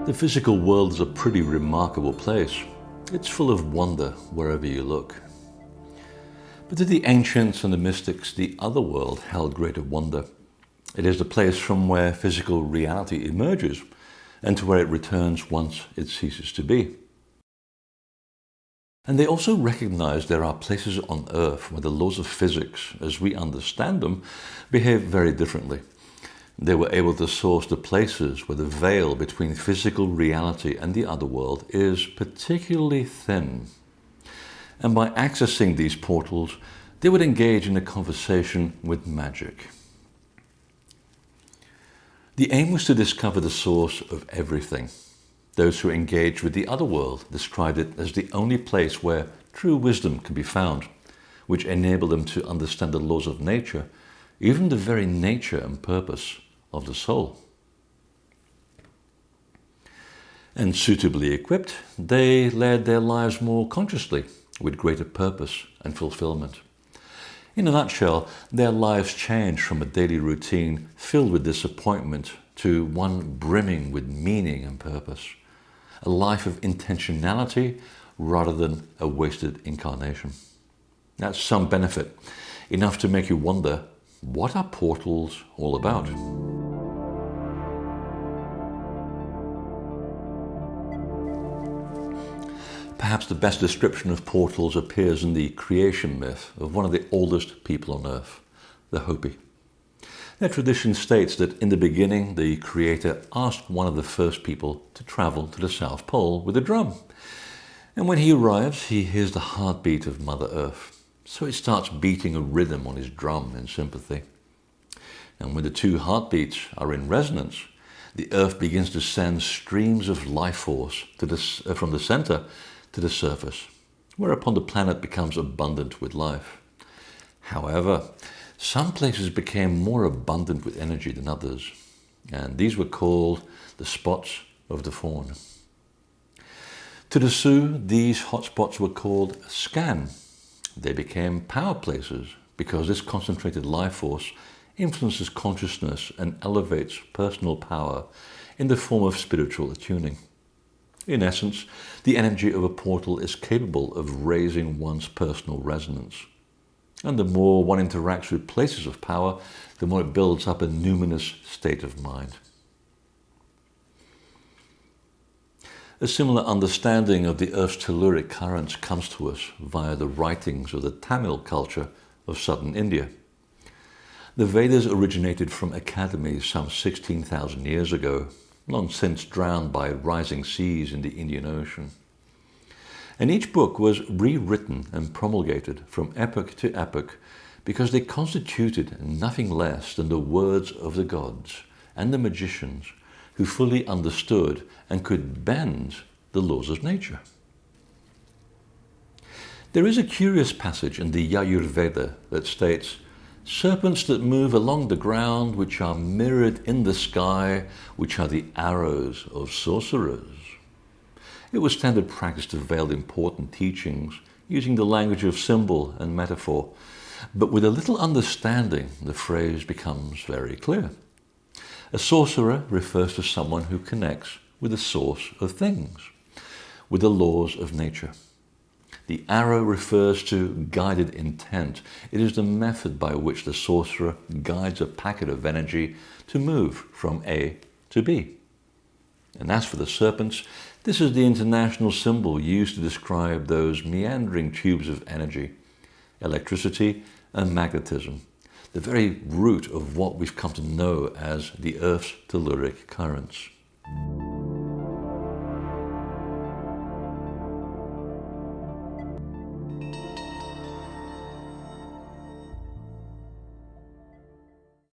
The physical world is a pretty remarkable place. It's full of wonder wherever you look. But to the ancients and the mystics, the other world held greater wonder. It is the place from where physical reality emerges and to where it returns once it ceases to be. And they also recognized there are places on Earth where the laws of physics, as we understand them, behave very differently. They were able to source the places where the veil between physical reality and the other world is particularly thin. And by accessing these portals, they would engage in a conversation with magic. The aim was to discover the source of everything. Those who engaged with the other world described it as the only place where true wisdom can be found, which enabled them to understand the laws of nature, even the very nature and purpose of the soul. And suitably equipped, they led their lives more consciously, with greater purpose and fulfillment. In a nutshell, their lives changed from a daily routine filled with disappointment to one brimming with meaning and purpose. A life of intentionality rather than a wasted incarnation. That's some benefit, enough to make you wonder, what are portals all about? Perhaps the best description of portals appears in the creation myth of one of the oldest people on Earth, the Hopi. Their tradition states that in the beginning, the Creator asked one of the first people to travel to the South Pole with a drum. And when he arrives, he hears the heartbeat of Mother Earth. So he starts beating a rhythm on his drum in sympathy. And when the two heartbeats are in resonance, the Earth begins to send streams of life force from the center to the surface, whereupon the planet becomes abundant with life. However, some places became more abundant with energy than others, and these were called the spots of the fawn. To the Sioux, these hotspots were called scan. They became power places because this concentrated life force influences consciousness and elevates personal power in the form of spiritual attuning. In essence, the energy of a portal is capable of raising one's personal resonance. And the more one interacts with places of power, the more it builds up a numinous state of mind. A similar understanding of the Earth's telluric currents comes to us via the writings of the Tamil culture of southern India. The Vedas originated from academies some 16,000 years ago, long since drowned by rising seas in the Indian Ocean. And each book was rewritten and promulgated from epoch to epoch because they constituted nothing less than the words of the gods and the magicians who fully understood and could bend the laws of nature. There is a curious passage in the Yajurveda that states, "Serpents that move along the ground, which are mirrored in the sky, which are the arrows of sorcerers." It was standard practice to veil important teachings using the language of symbol and metaphor, but with a little understanding, the phrase becomes very clear. A sorcerer refers to someone who connects with the source of things, with the laws of nature. The arrow refers to guided intent. It is the method by which the sorcerer guides a packet of energy to move from A to B. And as for the serpents, this is the international symbol used to describe those meandering tubes of energy, electricity and magnetism, the very root of what we've come to know as the Earth's telluric currents.